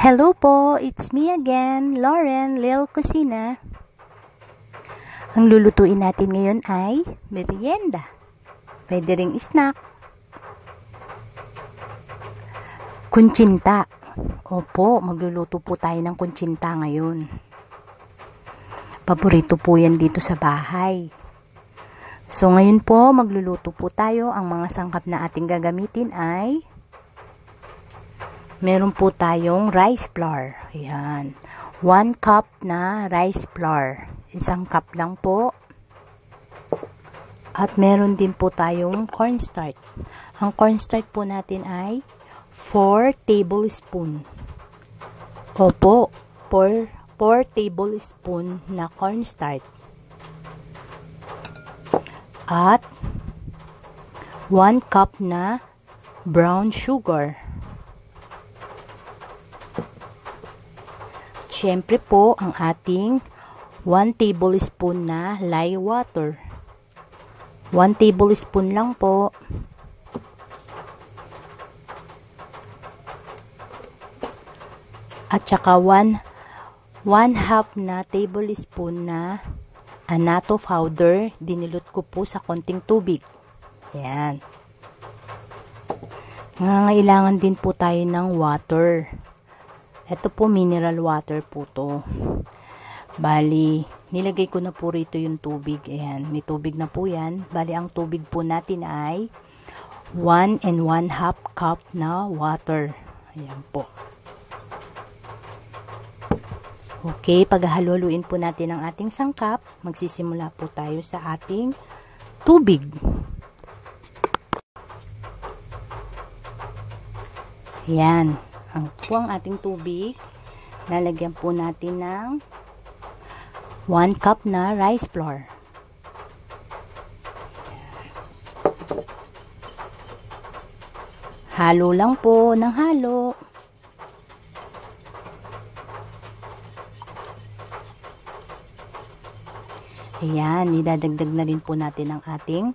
Hello po, it's me again, Lauren, Lil Kusina. Ang lulutuin natin ngayon ay merienda. Pwede ring snack. Kuntsinta. Opo, magluluto po tayo ng kuntsinta ngayon. Paborito po yan dito sa bahay. So ngayon po, magluluto po tayo. Ang mga sangkap na ating gagamitin ay meron po tayong rice flour. Ayan. 1 cup na rice flour. 1 cup lang po. At meron din po tayong cornstarch. Ang cornstarch po natin ay 4 tablespoon. Opo, 4 tablespoon na cornstarch. At 1 cup na brown sugar. Siyempre po, ang ating 1 tablespoon na lye water. 1 tablespoon lang po. At saka 1/2 na tablespoon na annatto powder. Dinilot ko po sa konting tubig. Ayan. Nangangailangan din po tayo ng water. Ito po, mineral water po to. Bali, nilagay ko na po rito yung tubig. Ayan, may tubig na po yan. Bali, ang tubig po natin ay 1 1/2 cup na water. Ayan po. Okay, paghahaluin po natin ang ating sangkap, magsisimula po tayo sa ating tubig. Ayan. Ang po ang ating tubig, lalagyan po natin ng 1 cup na rice flour. Halo lang po ng halo. Ayan, idadagdag na rin po natin ang ating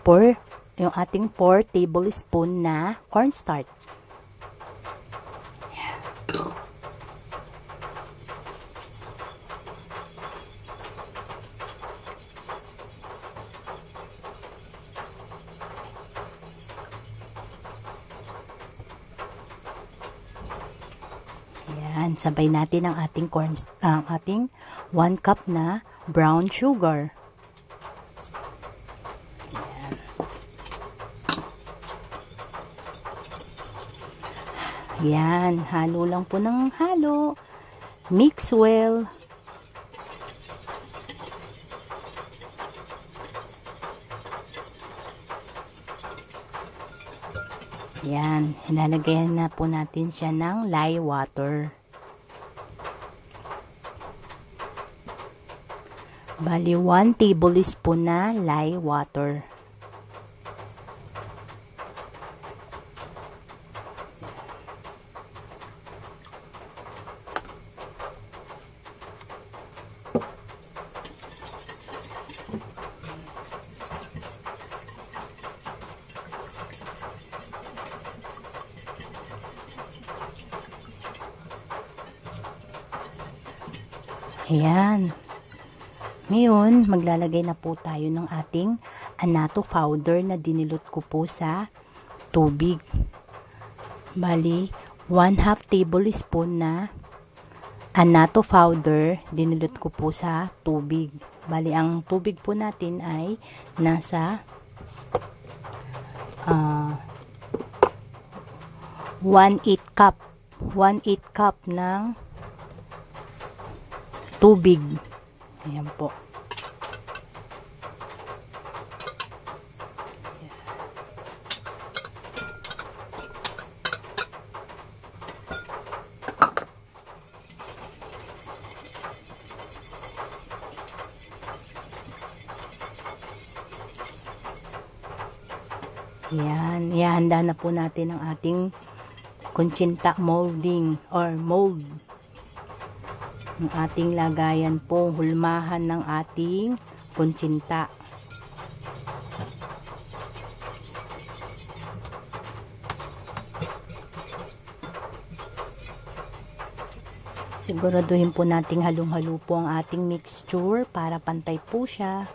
4 tablespoon na cornstarch. Ayan, sabay natin ang ating 1 cup na brown sugar. Ayan. Ayan, halo lang po ng halo. Mix well. Ayan, hinalagayan na po natin siya ng lye water. Bali, 1 tablespoon na lye water. Ayan. Ngayon, maglalagay na po tayo ng ating annatto powder na dinilot ko po sa tubig. Bali, 1/2 tablespoon na annatto powder dinilot ko po sa tubig. Bali, ang tubig po natin ay nasa 1/8 cup. 1/8 cup ng tubig. Ayan po. Ayan. Ihahanda na po natin ang ating kuntsinta molding or mold. Ang ating lagayan po, hulmahan ng ating kuntsinta. Siguraduhin po nating halong-halo po ang ating mixture para pantay po siya.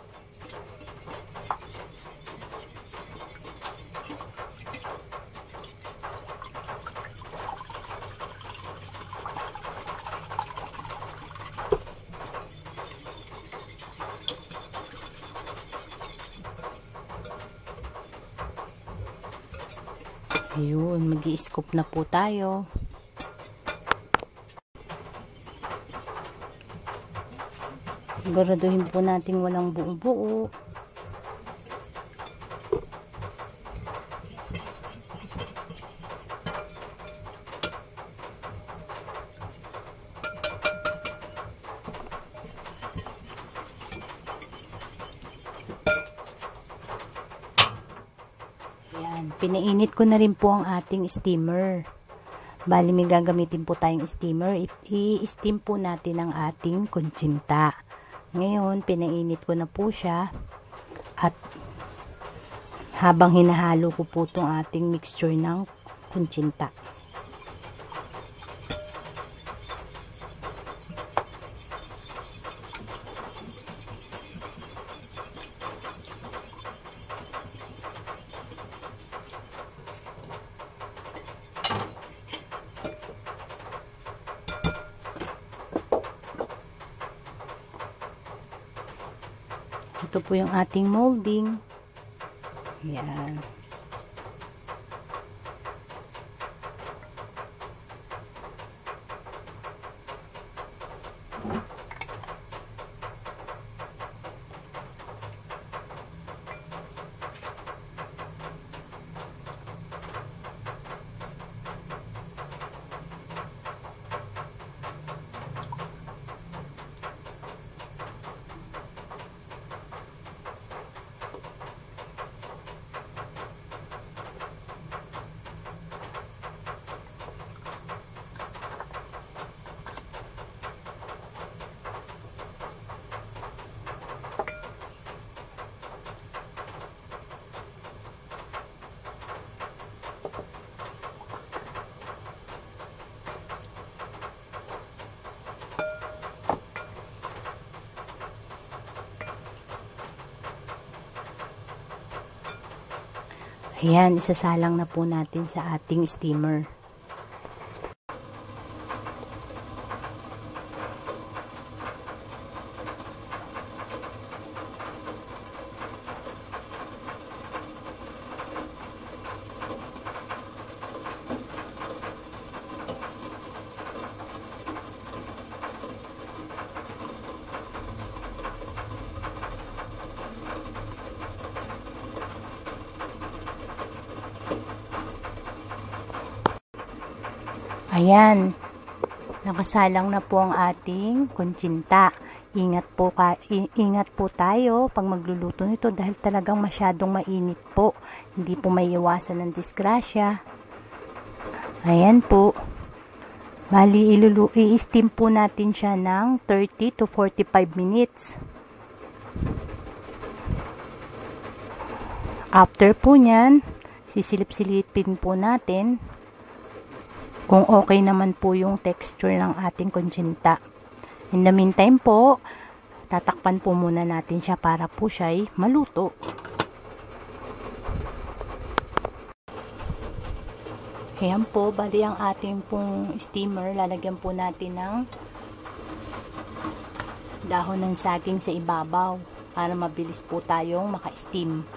Ayun, mag-i-scoop na po tayo. Siguraduhin po natin walang buo-buo. Pinainit ko na rin po ang ating steamer. Bali, may gagamitin po tayong steamer. I-steam po natin ang ating kuntsinta. Ngayon, pinainit ko na po siya. At habang hinahalo ko po itong ating mixture ng kuntsinta. Ito po yung ating molding. Yan. Ayan, isasalang na po natin sa ating steamer. Ayan, nakasalang na po ang ating kuntsinta. Ingat po tayo pag magluluto nito dahil talagang masyadong mainit po. Hindi po may iwasan ng disgrasya. Ayan po. Bali, i-steam po natin siya ng 30 to 45 minutes. After po nyan, sisilip-silipin po natin kung okay naman po yung texture ng ating kuntsinta. In the meantime po, tatakpan po muna natin siya para po siya ay maluto. Ayan po, bali ang ating pong steamer, lalagyan po natin ng dahon ng saging sa ibabaw para mabilis po tayong maka-steam.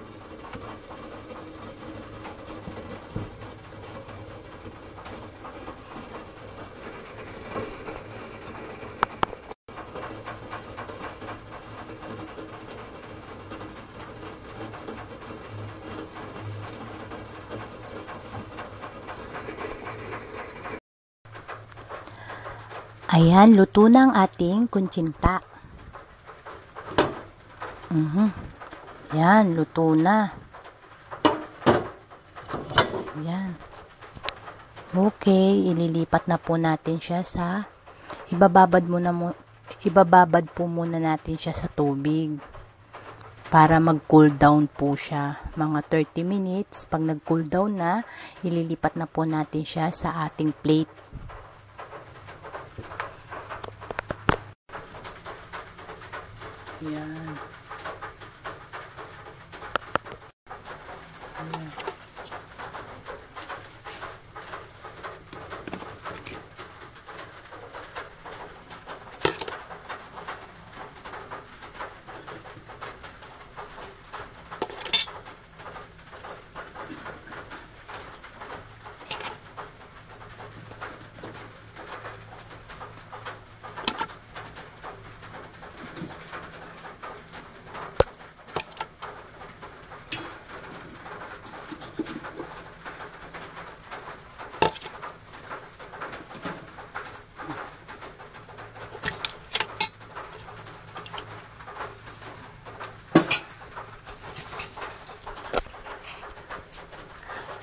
Ayan, luto na ang ating kuntsinta. Ayan, luto na. Ayan. Okay, ililipat na po natin siya sa, ibababad po muna natin siya sa tubig para mag-cool down po siya. Mga 30 minutes, pag nag-cool down na, ililipat na po natin siya sa ating plate. Yan. Ayan.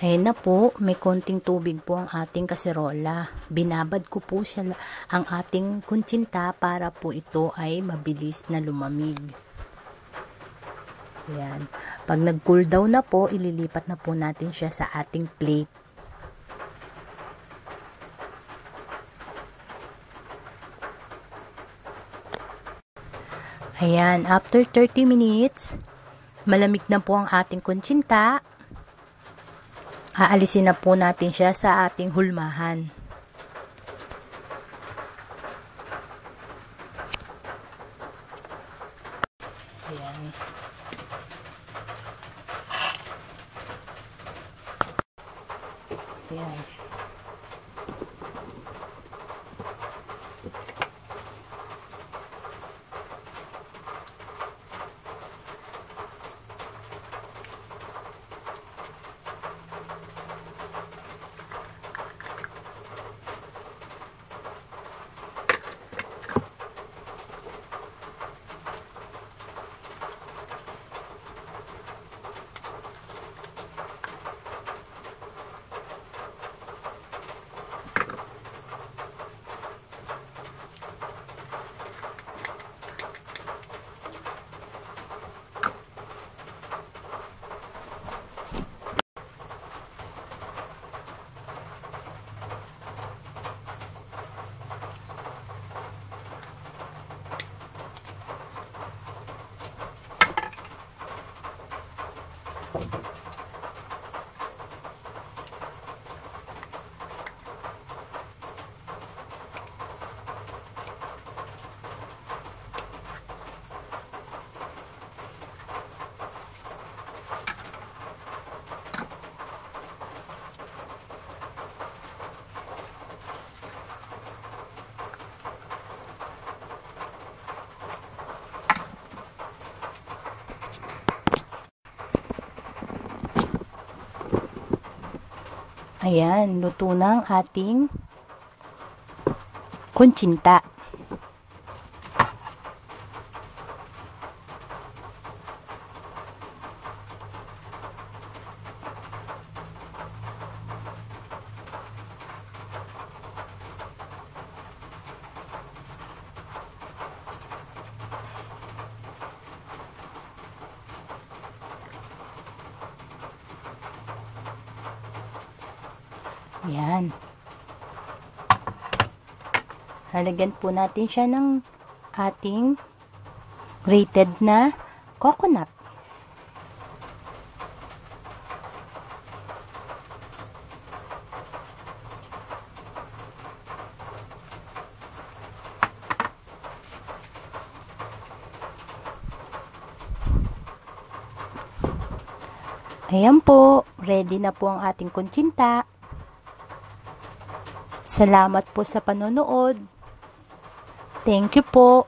Ayan na po, may konting tubig po ang ating kaserola. Binabad ko po siya ang ating kutsinta para po ito ay mabilis na lumamig. Ayan. Pag nag-cool down na po, ililipat na po natin siya sa ating plate. Ayan, after 30 minutes, malamig na po ang ating kutsinta. Aalisin na po natin siya sa ating hulmahan. Ayan. Ayan. Ayan, luto na ang ating kutsinta. Ayan. Halagyan po natin siya ng ating grated na coconut. Ayan po, ready na po ang ating kutsinta. Salamat po sa panonood. Thank you po.